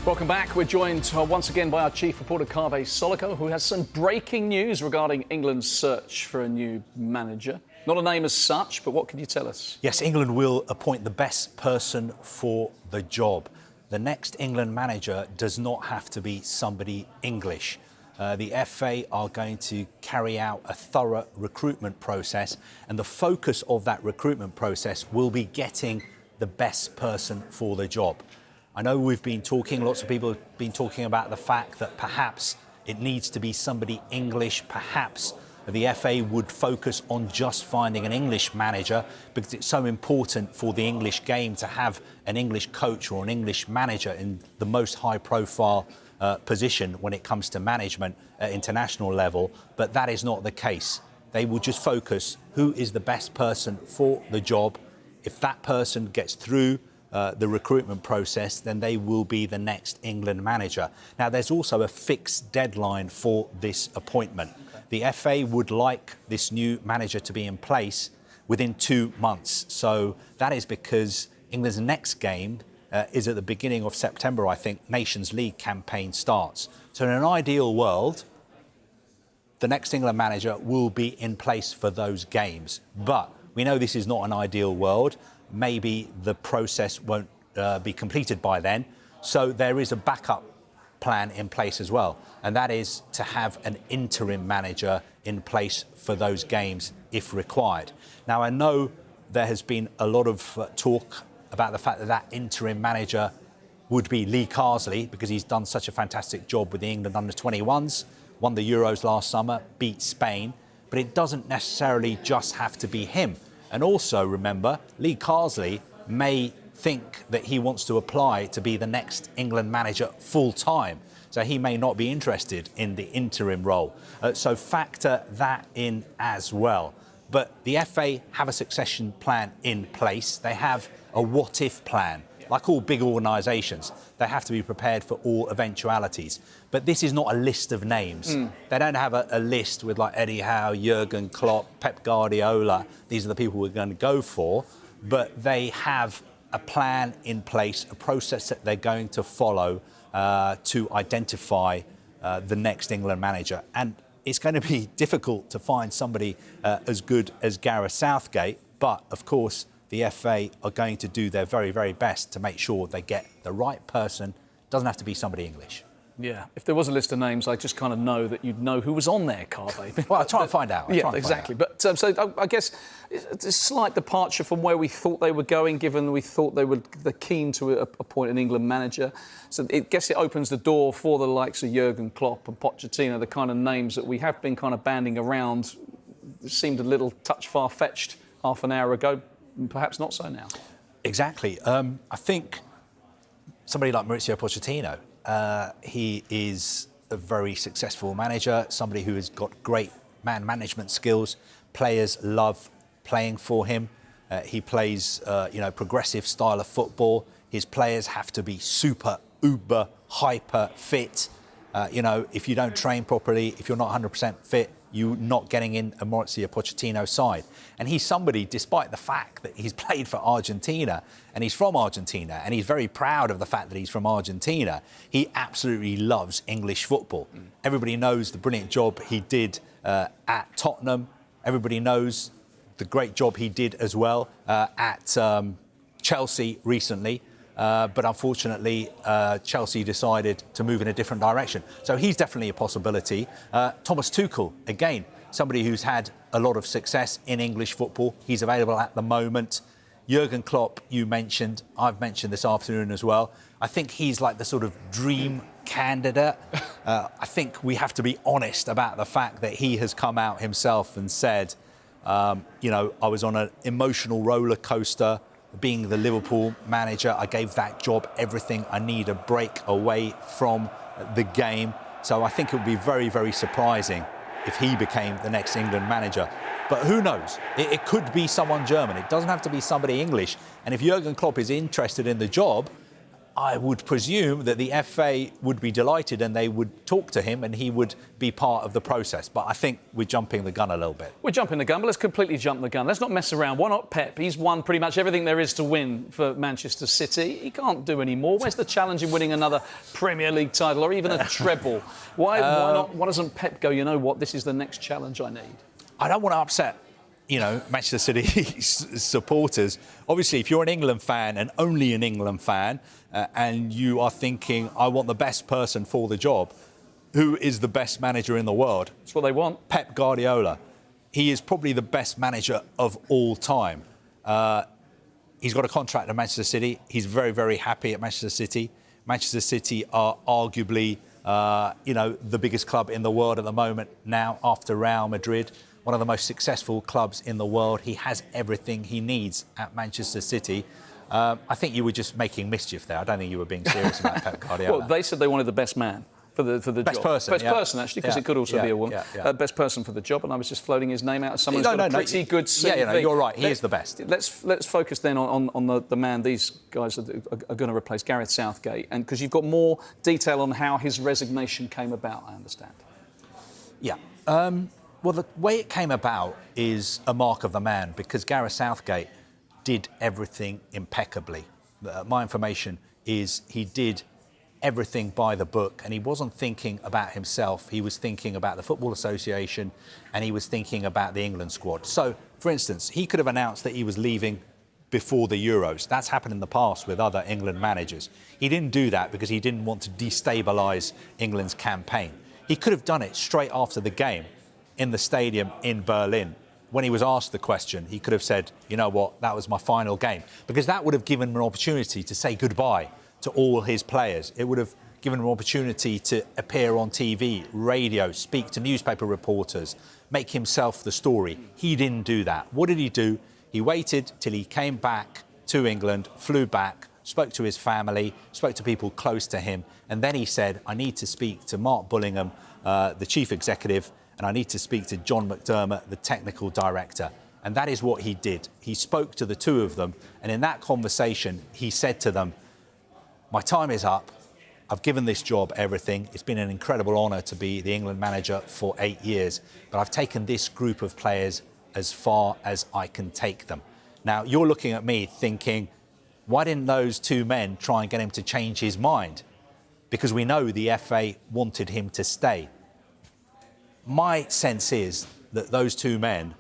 Welcome back. We're joined once again by our chief reporter, Kaveh Solhekol, who has some breaking news regarding England's search for a new manager. Not a name as such, but what can you tell us? Yes, England will appoint the best person for the job. The next England manager does not have to be somebody English. The FA are going to carry out a thorough recruitment process, and the focus of that recruitment process will be getting the best person for the job. I know we've been talking, lots of people have been talking about the fact that perhaps it needs to be somebody English, perhaps the FA would focus on just finding an English manager because it's so important for the English game to have an English coach or an English manager in the most high-profile position when it comes to management at international level, but that is not the case. They will just focus who is the best person for the job. If that person gets through the recruitment process, then they will be the next England manager. Now, there's also a fixed deadline for this appointment. The FA would like this new manager to be in place within 2 months. So that is because England's next game is at the beginning of September, I think. Nations League campaign starts. So in an ideal world, the next England manager will be in place for those games. But we know this is not an ideal world. Maybe the process won't be completed by then. So there is a backup plan in place as well. And that is to have an interim manager in place for those games if required. Now, I know there has been a lot of talk about the fact that that interim manager would be Lee Carsley because he's done such a fantastic job with the England under-21s, won the Euros last summer, beat Spain. But it doesn't necessarily just have to be him. And also, remember, Lee Carsley may think that he wants to apply to be the next England manager full-time. So he may not be interested in the interim role. So factor that in as well. But the FA have a succession plan in place. They have a what-if plan. Like all big organisations, they have to be prepared for all eventualities. But this is not a list of names. They don't have a list with like Eddie Howe, Jurgen Klopp, Pep Guardiola. These are the people we're going to go for. But they have a plan in place, a process that they're going to follow to identify the next England manager. And it's going to be difficult to find somebody as good as Gareth Southgate. But, of course, the FA are going to do their very, very best to make sure they get the right person. Doesn't have to be somebody English. Yeah, if there was a list of names, I just kind of know that you'd know who was on there, Kaveh. Well, I'll try and find out. Yeah, exactly. But so I guess it's a slight departure from where we thought they were going, given we thought they're keen to appoint an England manager. So I guess it opens the door for the likes of Jurgen Klopp and Pochettino, the kind of names that we have been kind of banding around. It seemed a little touch far-fetched half an hour ago. Perhaps not so now. Exactly. I think somebody like Mauricio Pochettino, he is a very successful manager, somebody who has got great man management skills. Players love playing for him. He plays, progressive style of football. His players have to be super, uber, hyper fit. If you don't train properly, if you're not 100% fit, you're not getting in a Mauricio Pochettino side. And he's somebody, despite the fact that he's played for Argentina and he's from Argentina and he's very proud of the fact that he's from Argentina, he absolutely loves English football. Everybody knows the brilliant job he did at Tottenham. Everybody knows the great job he did as well at Chelsea recently. But unfortunately, Chelsea decided to move in a different direction. So he's definitely a possibility. Thomas Tuchel, again, somebody who's had a lot of success in English football. He's available at the moment. Jurgen Klopp, you mentioned. I've mentioned this afternoon as well. I think he's like the sort of dream candidate. I think we have to be honest about the fact that he has come out himself and said, I was on an emotional roller coaster. Being the Liverpool manager, I gave that job everything. I need a break away from the game. So I think it would be very, very surprising if he became the next England manager. But who knows? It could be someone German. It doesn't have to be somebody English. And if Jurgen Klopp is interested in the job, I would presume that the FA would be delighted and they would talk to him and he would be part of the process. But I think we're jumping the gun a little bit. We're jumping the gun, but let's completely jump the gun. Let's not mess around. Why not Pep? He's won pretty much everything there is to win for Manchester City. He can't do any more. Where's the challenge in winning another Premier League title or even a treble? Why not? Why doesn't Pep go, you know what, this is the next challenge I need? I don't want to upset, Manchester City supporters. Obviously, if you're an England fan and only an England fan, and you are thinking, I want the best person for the job, who is the best manager in the world? That's what they want. Pep Guardiola. He is probably the best manager of all time. He's got a contract at Manchester City. He's very, very happy at Manchester City. Manchester City are arguably, the biggest club in the world at the moment now after Real Madrid. One of the most successful clubs in the world. He has everything he needs at Manchester City. I think you were just making mischief there. I don't think you were being serious about Pep Guardiola. Well, they said they wanted the best man for the best job. Person, best person, actually, because it could also be a woman. Best person for the job, and I was just floating his name out as someone who's got a pretty good CV. Yeah, you're right. He is the best. Let's focus then on the man these guys are going to replace, Gareth Southgate, and because you've got more detail on how his resignation came about, I understand. Yeah. Well, the way it came about is a mark of the man, because Gareth Southgate did everything impeccably. My information is he did everything by the book, and he wasn't thinking about himself. He was thinking about the Football Association, and he was thinking about the England squad. So, for instance, he could have announced that he was leaving before the Euros. That's happened in the past with other England managers. He didn't do that because he didn't want to destabilise England's campaign. He could have done it straight after the game in the stadium in Berlin. When he was asked the question, he could have said, you know what, that was my final game. Because that would have given him an opportunity to say goodbye to all his players. It would have given him an opportunity to appear on TV, radio, speak to newspaper reporters, make himself the story. He didn't do that. What did he do? He waited till he came back to England, flew back, spoke to his family, spoke to people close to him, and then he said, I need to speak to Mark Bullingham, the chief executive, and I need to speak to John McDermott, the technical director. And that is what he did. He spoke to the two of them, and in that conversation, he said to them, my time is up. I've given this job everything. It's been an incredible honour to be the England manager for 8 years, but I've taken this group of players as far as I can take them. Now, you're looking at me thinking, why didn't those two men try and get him to change his mind? Because we know the FA wanted him to stay. My sense is that those two men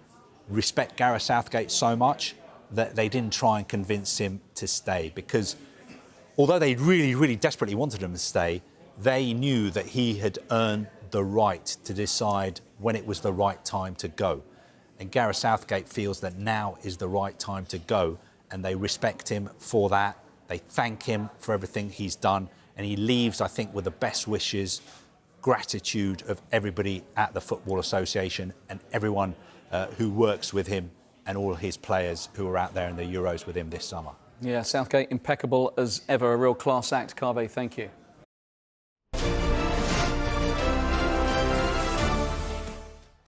respect Gareth Southgate so much that they didn't try and convince him to stay, because although they really, really desperately wanted him to stay, they knew that he had earned the right to decide when it was the right time to go. And Gareth Southgate feels that now is the right time to go, and they respect him for that. They thank him for everything he's done, and he leaves, I think, with the best wishes, gratitude of everybody at the Football Association and everyone who works with him and all his players who are out there in the Euros with him this summer. Yeah, Southgate impeccable as ever, a real class act. Kaveh, thank you.